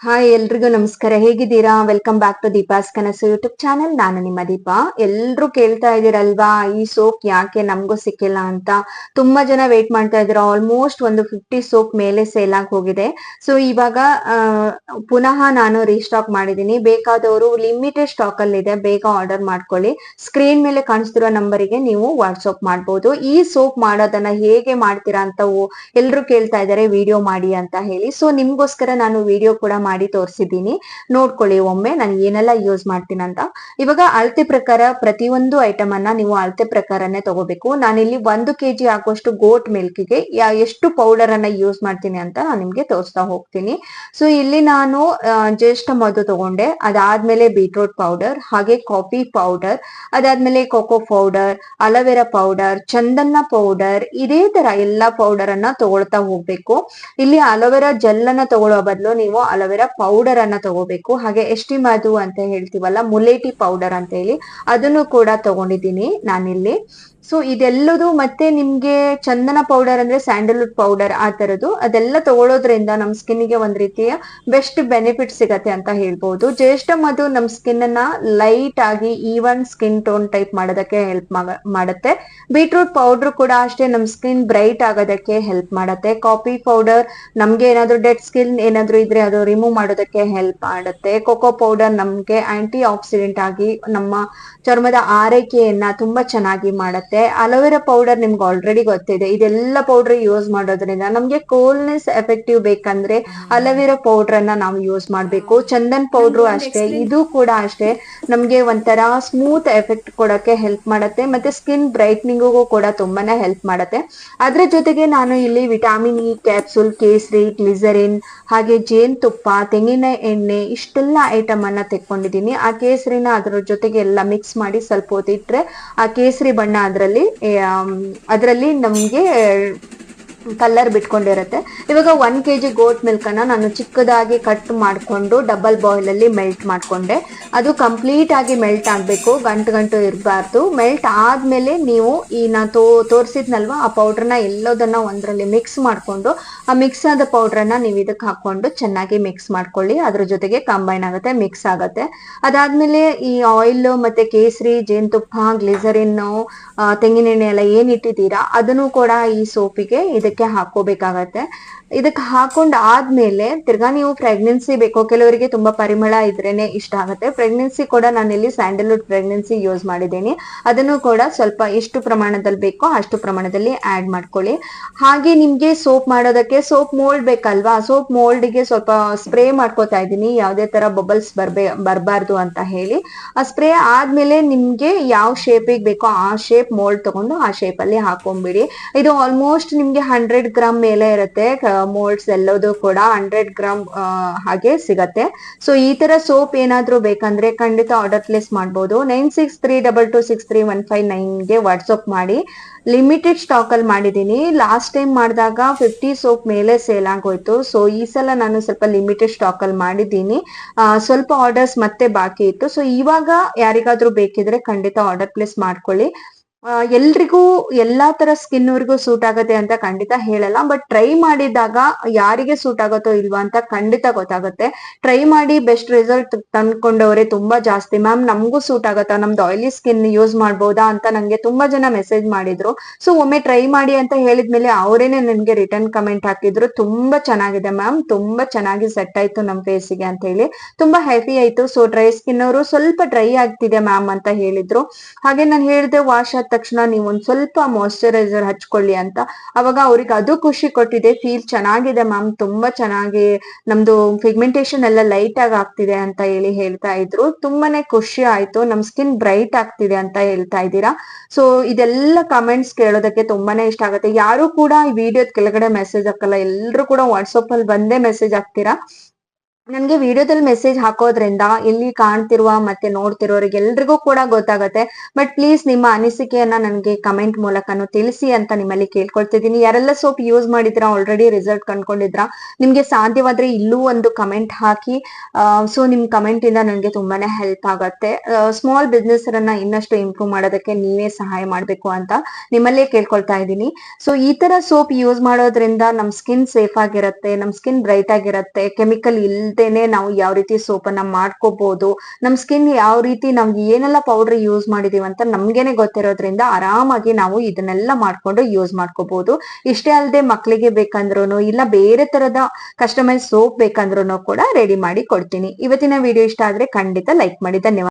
Hi ಎಲ್ರಿಗೂ ನಮಸ್ಕಾರ. ಹೇಗಿದ್ದೀರಾ? ವೆಲ್ಕಮ್ ಬ್ಯಾಕ್ ಟು ದೀಪಾಸ್ ಕನಸು ಯೂಟ್ಯೂಬ್ ಚಾನೆಲ್. ನಾನು ನಿಮ್ಮ ದೀಪಾ. ಎಲ್ರು ಕೇಳ್ತಾ ಇದೀರಲ್ವಾ, ಈ ಸೋಪ್ ಯಾಕೆ ನಮಗೂ ಸಿಕ್ಕಿಲ್ಲ ಅಂತ. ತುಂಬಾ ಜನ ವೇಟ್ ಮಾಡ್ತಾ ಇದ್ದೀರಾ. ಆಲ್ಮೋಸ್ಟ್ ಒಂದು 50 ಸೋಪ್ ಮೇಲೆ ಸೇಲ್ ಆಗಿ ಹೋಗಿದೆ. ಸೊ ಇವಾಗ ಪುನಃ ನಾನು ರೀಸ್ಟಾಕ್ ಮಾಡಿದೀನಿ. ಬೇಕಾದವರು ಲಿಮಿಟೆಡ್ ಸ್ಟಾಕ್ ಅಲ್ಲಿ ಇದೆ, ಬೇಗ ಆರ್ಡರ್ ಮಾಡ್ಕೊಳ್ಳಿ. ಸ್ಕ್ರೀನ್ ಮೇಲೆ ಕಾಣಿಸ್ತಿರೋ ನಂಬರಿಗೆ ನೀವು ವಾಟ್ಸ್ಆಪ್ ಮಾಡ್ಬೋದು. ಈ ಸೋಪ್ ಮಾಡೋದನ್ನ ಹೇಗೆ ಮಾಡ್ತೀರಾ ಅಂತ ಎಲ್ರು ಕೇಳ್ತಾ ಇದಾರೆ, ವಿಡಿಯೋ ಮಾಡಿ ಅಂತ ಹೇಳಿ. ಸೊ ನಿಮ್ಗೋಸ್ಕರ ನಾನು ವಿಡಿಯೋ ಕೂಡ ಮಾಡಿ ತೋರಿಸಿದ್ದೀನಿ. ನೋಡ್ಕೊಳ್ಳಿ ಒಮ್ಮೆ ನಾನು ಏನೆಲ್ಲ ಯೂಸ್ ಮಾಡ್ತೀನಿ ಅಂತ. ಇವಾಗ ಅಳತೆ ಪ್ರಕಾರ ಪ್ರತಿಯೊಂದು ಐಟಮ್ ಅನ್ನ ನೀವು ಅಳತೆ ಪ್ರಕಾರನೇ ತಗೋಬೇಕು. ನಾನಿಲ್ಲಿ 1 kg ಆಗುವಷ್ಟು ಗೋಟ್ ಮಿಲ್ಕ್ಗೆ ಎಷ್ಟು ಪೌಡರ್ ಅನ್ನ ಯೂಸ್ ಮಾಡ್ತೀನಿ ಅಂತ ನಾನು ನಿಮ್ಗೆ ತೋರಿಸ್ತಾ ಹೋಗ್ತೀನಿ. ಸೊ ಇಲ್ಲಿ ನಾನು ಜ್ಯೇಷ್ಠ ಮಧು ತಗೊಂಡೆ, ಅದಾದ್ಮೇಲೆ ಬೀಟ್ರೂಟ್ ಪೌಡರ್, ಹಾಗೆ ಕಾಫಿ ಪೌಡರ್, ಅದಾದ್ಮೇಲೆ ಕೋಕೋ ಪೌಡರ್, ಅಲೋವೆರಾ ಪೌಡರ್, ಚಂದನ ಪೌಡರ್, ಇದೇ ತರ ಎಲ್ಲಾ ಪೌಡರ್ ಅನ್ನ ತಗೊಳ್ತಾ ಹೋಗ್ಬೇಕು. ಇಲ್ಲಿ ಅಲೋವೆರಾ ಜೆಲ್ ಅನ್ನ ತಗೊಳ್ಳೋ ಬದಲು ನೀವು ಅಲೋವೆರಾ ಪೌಡರ್ ಅನ್ನ ತಗೋಬೇಕು. ಹಾಗೆ ಎಷ್ಟಿ ಮಧು ಅಂತ ಹೇಳ್ತೀವಲ್ಲ, ಮುಲೇಟಿ ಪೌಡರ್ ಅಂತ ಹೇಳಿ, ಅದನ್ನು ಕೂಡ ತಗೊಂಡಿದ್ದೀನಿ ನಾನಿಲ್ಲಿ. ಸೊ ಇದೆಲ್ಲದು ಮತ್ತೆ ನಿಮ್ಗೆ ಚಂದನ ಪೌಡರ್ ಅಂದ್ರೆ ಸ್ಯಾಂಡಲ್ವುಡ್ ಪೌಡರ್ ಆ ತರದ್ದು ಅದೆಲ್ಲ ತಗೊಳ್ಳೋದ್ರಿಂದ ನಮ್ ಸ್ಕಿನ್ ಗೆ ಒಂದ್ ರೀತಿಯ ಬೆಸ್ಟ್ ಬೆನಿಫಿಟ್ ಸಿಗತ್ತೆ ಅಂತ ಹೇಳ್ಬಹುದು. ಜ್ಯೇಷ್ಠ ಮಧು ನಮ್ ಸ್ಕಿನ್ ಅನ್ನ ಲೈಟ್ ಆಗಿ ಈವನ್ ಸ್ಕಿನ್ ಟೋನ್ ಟೈಪ್ ಮಾಡೋದಕ್ಕೆ ಹೆಲ್ಪ್ ಮಾಡುತ್ತೆ. ಬೀಟ್ರೂಟ್ ಪೌಡರ್ ಕೂಡ ಅಷ್ಟೇ ನಮ್ ಸ್ಕಿನ್ ಬ್ರೈಟ್ ಆಗೋದಕ್ಕೆ ಹೆಲ್ಪ್ ಮಾಡುತ್ತೆ. ಕಾಫಿ ಪೌಡರ್ ನಮ್ಗೆ ಏನಾದ್ರು ಡೆಡ್ ಸ್ಕಿನ್ ಏನಾದ್ರು ಇದ್ರೆ ಅದು ರಿಮೂವ್ ಮಾಡೋದಕ್ಕೆ ಹೆಲ್ಪ್ ಮಾಡುತ್ತೆ. ಕೋಕೋ ಪೌಡರ್ ನಮ್ಗೆ ಆಂಟಿ ಆಕ್ಸಿಡೆಂಟ್ ಆಗಿ ನಮ್ಮ ಚರ್ಮದ ಆರೈಕೆಯನ್ನ ತುಂಬಾ ಚೆನ್ನಾಗಿ ಮಾಡುತ್ತೆ. ಅಲೋವೆರಾ ಪೌಡರ್ ನಿಮ್ಗೆ ಆಲ್ರೆಡಿ ಗೊತ್ತಿದೆ. ಇದೆಲ್ಲ ಪೌಡರ್ ಯೂಸ್ ಮಾಡೋದ್ರಿಂದ ನಮ್ಗೆ ಕೋಲ್ನೆಸ್ ಎಫೆಕ್ಟಿವ್ ಬೇಕಂದ್ರೆ ಅಲೋವೆರಾ ಪೌಡರ್ ಅನ್ನ ನಾವು ಯೂಸ್ ಮಾಡ್ಬೇಕು. ಚಂದನ್ ಪೌಡರ್ ಅಷ್ಟೇ, ಇದು ಕೂಡ ಅಷ್ಟೇ ನಮ್ಗೆ ಒಂಥರ ಸ್ಮೂತ್ ಎಫೆಕ್ಟ್ ಕೊಡಕ್ಕೆ ಹೆಲ್ಪ್ ಮಾಡುತ್ತೆ, ಮತ್ತೆ ಸ್ಕಿನ್ ಬ್ರೈಟ್ನಿಂಗ್ಗೂ ಕೂಡ ತುಂಬಾನೇ ಹೆಲ್ಪ್ ಮಾಡುತ್ತೆ. ಅದ್ರ ಜೊತೆಗೆ ನಾನು ಇಲ್ಲಿ ವಿಟಾಮಿನ್ ಇ ಕ್ಯಾಪ್ಸೂಲ್, ಕೇಸರಿ, ಗ್ಲಿಸರಿನ್, ಹಾಗೆ ಜೇನುತುಪ್ಪ, ತೆಂಗಿನ ಎಣ್ಣೆ, ಇಷ್ಟೆಲ್ಲ ಐಟಮ್ ಅನ್ನ ತೆಕ್ಕೊಂಡಿದ್ದೀನಿ. ಆ ಕೇಸರಿನ ಅದ್ರ ಜೊತೆಗೆ ಎಲ್ಲ ಮಿಕ್ಸ್ ಮಾಡಿ ಸ್ವಲ್ಪ ಹೊತ್ತಿಟ್ರೆ ಆ ಕೇಸರಿ ಬಣ್ಣ ಅದರಲ್ಲಿ ನಮ್ಗೆ ಕಲರ್ ಬಿಟ್ಕೊಂಡಿರುತ್ತೆ. ಇವಾಗ 1 kg ಗೋಟ್ ಮಿಲ್ಕ್ ಅನ್ನ ನಾನು ಚಿಕ್ಕದಾಗಿ ಕಟ್ ಮಾಡ್ಕೊಂಡು ಡಬಲ್ ಬಾಯ್ಲ್ ಅಲ್ಲಿ ಮೆಲ್ಟ್ ಮಾಡ್ಕೊಂಡೆ. ಅದು ಕಂಪ್ಲೀಟ್ ಆಗಿ ಮೆಲ್ಟ್ ಆಗ್ಬೇಕು, ಗಂಟು ಇರಬಾರ್ದು. ಮೆಲ್ಟ್ ಆದ್ಮೇಲೆ ನೀವು ಈ ನಾ ತೋರಿಸಿದ್ನಲ್ವಾ ಆ ಪೌಡರ್ನ ಎಲ್ಲದನ್ನ ಒಂದ್ರಲ್ಲಿ ಮಿಕ್ಸ್ ಮಾಡ್ಕೊಂಡು ಆ ಮಿಕ್ಸ್ ಆದ ಪೌಡರ್ನ ನೀವು ಇದಕ್ಕೆ ಹಾಕೊಂಡು ಚೆನ್ನಾಗಿ ಮಿಕ್ಸ್ ಮಾಡ್ಕೊಳ್ಳಿ. ಅದ್ರ ಜೊತೆಗೆ ಕಂಬೈನ್ ಆಗುತ್ತೆ, ಮಿಕ್ಸ್ ಆಗುತ್ತೆ. ಅದಾದ್ಮೇಲೆ ಈ ಆಯಿಲ್ ಮತ್ತೆ ಕೇಸರಿ, ಜೇನುತುಪ್ಪ, ಗ್ಲಿಸರಿನ್, ತೆಂಗಿನ ಎಣ್ಣೆ ಎಲ್ಲ ಏನ್ ಇಟ್ಟಿದ್ದೀರಾ ಅದನ್ನು ಕೂಡ ಈ ಸೋಪಿಗೆ ಇದಕ್ಕೆ ಹಾಕೋಬೇಕಾಗತ್ತೆ. ಇದಕ್ಕೆ ಹಾಕೊಂಡ್ ಆದ್ಮೇಲೆ ತಿರ್ಗಾ ನೀವು ಪ್ರೆಗ್ನೆನ್ಸಿ ಬೇಕು, ಕೆಲವರಿಗೆ ತುಂಬಾ ಪರಿಮಳ ಇದ್ರೇನೆ ಇಷ್ಟ ಆಗುತ್ತೆ. ಪ್ರೆಗ್ನೆನ್ಸಿ ಕೂಡ ನಾನಿಲ್ಲಿ ಸ್ಯಾಂಡಲ್ವುಡ್ ಪ್ರೆಗ್ನೆನ್ಸಿ ಯೂಸ್ ಮಾಡಿದ್ದೀನಿ. ಅದನ್ನು ಕೂಡ ಸ್ವಲ್ಪ ಎಷ್ಟು ಪ್ರಮಾಣದಲ್ಲಿ ಬೇಕೋ ಅಷ್ಟು ಪ್ರಮಾಣದಲ್ಲಿ ಆಡ್ ಮಾಡ್ಕೊಳ್ಳಿ. ಹಾಗೆ ನಿಮ್ಗೆ ಸೋಪ್ ಮಾಡೋದಕ್ಕೆ ಸೋಪ್ ಮೋಲ್ಡ್ ಬೇಕಲ್ವಾ, ಸೋಪ್ ಮೋಲ್ಡ್ಗೆ ಸ್ವಲ್ಪ ಸ್ಪ್ರೇ ಮಾಡ್ಕೋತಾ ಇದ್ದೀನಿ, ಯಾವ್ದೇ ತರ ಬಬಲ್ಸ್ ಬರ್ಬಾರ್ದು ಅಂತ ಹೇಳಿ. ಆ ಸ್ಪ್ರೇ ಆದ್ಮೇಲೆ ನಿಮ್ಗೆ ಯಾವ ಶೇಪಿಗೆ ಬೇಕೋ ಆ ಶೇಪ್ ಮೋಲ್ಡ್ ತಗೊಂಡು ಆ ಶೇಪ್ ಅಲ್ಲಿ ಹಾಕೊಂಡ್ಬಿಡಿ. ಇದು ಆಲ್ಮೋಸ್ಟ್ ನಿಮ್ಗೆ 100 ಗ್ರಾಮ್ ಮೇಲೆ ಇರುತ್ತೆ. ಮೋಲ್ಡ್ಸ್ ಎಲ್ಲದೂ ಕೂಡ 100 ಗ್ರಾಮ್ ಹಾಗೆ ಸಿಗತ್ತೆ. ಸೊ ಈ ತರ ಸೋಪ್ ಏನಾದ್ರೂ ಬೇಕಂದ್ರೆ ಖಂಡಿತ ಆರ್ಡರ್ ಪ್ಲೇಸ್ ಮಾಡಬಹುದು. 9632263159ಗೆ ವಾಟ್ಸ್ಆಪ್ ಮಾಡಿ. ಲಿಮಿಟೆಡ್ ಸ್ಟಾಕ್ ಅಲ್ಲಿ ಮಾಡಿದೀನಿ. ಲಾಸ್ಟ್ ಟೈಮ್ ಮಾಡಿದಾಗ 50 ಸೋಪ್ ಮೇಲೆ ಸೇಲ್ ಆಗೋಯ್ತು. ಸೊ ಈ ಸಲ ನಾನು ಸ್ವಲ್ಪ ಲಿಮಿಟೆಡ್ ಸ್ಟಾಕ್ ಅಲ್ಲಿ ಮಾಡಿದ್ದೀನಿ. ಸ್ವಲ್ಪ ಆರ್ಡರ್ಸ್ ಮತ್ತೆ ಬಾಕಿ ಇತ್ತು. ಸೊ ಇವಾಗ ಯಾರಿಗಾದ್ರೂ ಬೇಕಿದ್ರೆ ಖಂಡಿತ ಆರ್ಡರ್ ಪ್ಲೇಸ್ ಮಾಡ್ಕೊಳ್ಳಿ. ಎಲ್ರಿಗೂ ಎಲ್ಲಾ ತರ ಸ್ಕಿನ್ ಅವ್ರಿಗೂ ಸೂಟ್ ಆಗತ್ತೆ ಅಂತ ಖಂಡಿತ ಹೇಳಲ್ಲ, ಬಟ್ ಟ್ರೈ ಮಾಡಿದಾಗ ಯಾರಿಗೆ ಸೂಟ್ ಆಗತ್ತೋ ಇಲ್ವಾ ಅಂತ ಖಂಡಿತ ಗೊತ್ತಾಗುತ್ತೆ. ಟ್ರೈ ಮಾಡಿ ಬೆಸ್ಟ್ ರಿಸಲ್ಟ್ ತಂದ್ಕೊಂಡವ್ರೆ ತುಂಬಾ ಜಾಸ್ತಿ. ಮ್ಯಾಮ್ ನಮಗೂ ಸೂಟ್ ಆಗತ್ತಾ, ನಮ್ದು ಆಯಿಲಿ ಸ್ಕಿನ್ ಯೂಸ್ ಮಾಡ್ಬೋದಾ ಅಂತ ನಂಗೆ ತುಂಬಾ ಜನ ಮೆಸೇಜ್ ಮಾಡಿದ್ರು. ಸೊ ಒಮ್ಮೆ ಟ್ರೈ ಮಾಡಿ ಅಂತ ಹೇಳಿದ್ಮೇಲೆ ಅವರೇನೆ ನನ್ಗೆ ರಿಟರ್ನ್ ಕಮೆಂಟ್ ಹಾಕಿದ್ರು, ತುಂಬಾ ಚೆನ್ನಾಗಿದೆ ಮ್ಯಾಮ್, ತುಂಬಾ ಚೆನ್ನಾಗಿ ಸೆಟ್ ಆಯ್ತು ನಮ್ ಫೇಸಿಗೆ ಅಂತ ಹೇಳಿ, ತುಂಬಾ ಹೆವಿ ಆಯ್ತು. ಸೊ ಡ್ರೈ ಸ್ಕಿನ್ ಅವರು ಸ್ವಲ್ಪ ಡ್ರೈ ಆಗ್ತಿದೆ ಮ್ಯಾಮ್ ಅಂತ ಹೇಳಿದ್ರು. ಹಾಗೆ ನಾನು ಹೇಳಿದೆ ವಾಶ್ ಆದ ತಕ್ಷಣ ನೀವು ಒಂದ್ ಸ್ವಲ್ಪ ಮಾಯಶ್ಚರೈಸರ್ ಹಚ್ಕೊಳ್ಳಿ ಅಂತ. ಅವಾಗ ಅವ್ರಿಗೆ ಅದು ಖುಷಿ ಕೊಟ್ಟಿದೆ. ಫೀಲ್ ಚೆನ್ನಾಗಿದೆ ಮ್ಯಾಮ್, ತುಂಬಾ ಚೆನ್ನಾಗಿ ನಮ್ದು ಪಿಗ್ಮೆಂಟೇಶನ್ ಎಲ್ಲ ಲೈಟ್ ಆಗಿ ಆಗ್ತಿದೆ ಅಂತ ಹೇಳಿ ಹೇಳ್ತಾ ಇದ್ರು. ತುಂಬಾನೇ ಖುಷಿ ಆಯ್ತು, ನಮ್ ಸ್ಕಿನ್ ಬ್ರೈಟ್ ಆಗ್ತಿದೆ ಅಂತ ಹೇಳ್ತಾ ಇದ್ದೀರಾ. ಸೊ ಇದೆಲ್ಲ ಕಮೆಂಟ್ಸ್ ಕೇಳೋದಕ್ಕೆ ತುಂಬಾನೇ ಇಷ್ಟ ಆಗುತ್ತೆ. ಯಾರು ಕೂಡ ಈ ವಿಡಿಯೋದ ಕೆಳಗಡೆ ಮೆಸೇಜ್ ಹಾಕಲ್ಲ, ಎಲ್ರು ಕೂಡ ವಾಟ್ಸಪ್ ಅಲ್ಲಿ ಬಂದೇ ಮೆಸೇಜ್ ಹಾಕ್ತೀರಾ. ನನ್ಗೆ ವಿಡಿಯೋದಲ್ಲಿ ಮೆಸೇಜ್ ಹಾಕೋದ್ರಿಂದ ಇಲ್ಲಿ ಕಾಣ್ತಿರುವ ಮತ್ತೆ ನೋಡ್ತಿರೋರಿಗೆ ಎಲ್ರಿಗೂ ಕೂಡ ಗೊತ್ತಾಗತ್ತೆ. ಬಟ್ ಪ್ಲೀಸ್ ನಿಮ್ಮ ಅನಿಸಿಕೆಯನ್ನ ನನಗೆ ಕಮೆಂಟ್ ಮೂಲಕನು ತಿಳಿಸಿ ಅಂತ ನಿಮ್ಮಲ್ಲಿ ಕೇಳ್ಕೊಳ್ತಿದ್ದೀನಿ. ಯಾರೆಲ್ಲ ಸೋಪ್ ಯೂಸ್ ಮಾಡಿದ್ರಾ, ಆಲ್ರೆಡಿ ರಿಸಲ್ಟ್ ಕಂಡ್ಕೊಂಡಿದ್ರಾ, ನಿಮ್ಗೆ ಸಾಧ್ಯವಾದ್ರೆ ಇಲ್ಲೂ ಒಂದು ಕಮೆಂಟ್ ಹಾಕಿ. ಸೊ ನಿಮ್ ಕಮೆಂಟ್ ಇಂದ ನನಗೆ ತುಂಬಾನೇ ಹೆಲ್ಪ್ ಆಗತ್ತೆ. ಸ್ಮಾಲ್ ಬಿಸ್ನೆಸ್ ಅನ್ನ ಇನ್ನಷ್ಟು ಇಂಪ್ರೂವ್ ಮಾಡೋದಕ್ಕೆ ನೀವೇ ಸಹಾಯ ಮಾಡ್ಬೇಕು ಅಂತ ನಿಮ್ಮಲ್ಲೇ ಕೇಳ್ಕೊಳ್ತಾ ಇದ್ದೀನಿ. ಸೊ ಈ ತರ ಸೋಪ್ ಯೂಸ್ ಮಾಡೋದ್ರಿಂದ ನಮ್ ಸ್ಕಿನ್ ಸೇಫ್ ಆಗಿರುತ್ತೆ, ನಮ್ ಸ್ಕಿನ್ ಬ್ರೈಟ್ ಆಗಿರುತ್ತೆ, ಕೆಮಿಕಲ್ ಇಲ್ದೇನೆ ನಾವು ಯಾವ ರೀತಿ ಸೋಪ್ ಅನ್ನ ಮಾಡ್ಕೋಬಹುದು, ನಮ್ ಸ್ಕಿನ್ ಯಾವ ರೀತಿ ನಾವು ಏನೆಲ್ಲ ಪೌಡರ್ ಯೂಸ್ ಮಾಡಿದೀವಿ ಅಂತ ನಮ್ಗೇನೆ ಗೊತ್ತಿರೋದ್ರಿಂದ ಆರಾಮಾಗಿ ನಾವು ಇದನ್ನೆಲ್ಲ ಮಾಡ್ಕೊಂಡು ಯೂಸ್ ಮಾಡ್ಕೋಬಹುದು. ಇಷ್ಟೇ ಅಲ್ಲದೆ ಮಕ್ಕಳಿಗೆ ಬೇಕಂದ್ರೂ ಇಲ್ಲ ಬೇರೆ ತರದ ಕಸ್ಟಮೈಸ್ ಸೋಪ್ ಬೇಕಂದ್ರೂ ಕೂಡ ರೆಡಿ ಮಾಡಿ ಕೊಡ್ತೀನಿ. ಇವತ್ತಿನ ವಿಡಿಯೋ ಇಷ್ಟ ಆದ್ರೆ ಖಂಡಿತ ಲೈಕ್ ಮಾಡಿ. ಧನ್ಯವಾದ.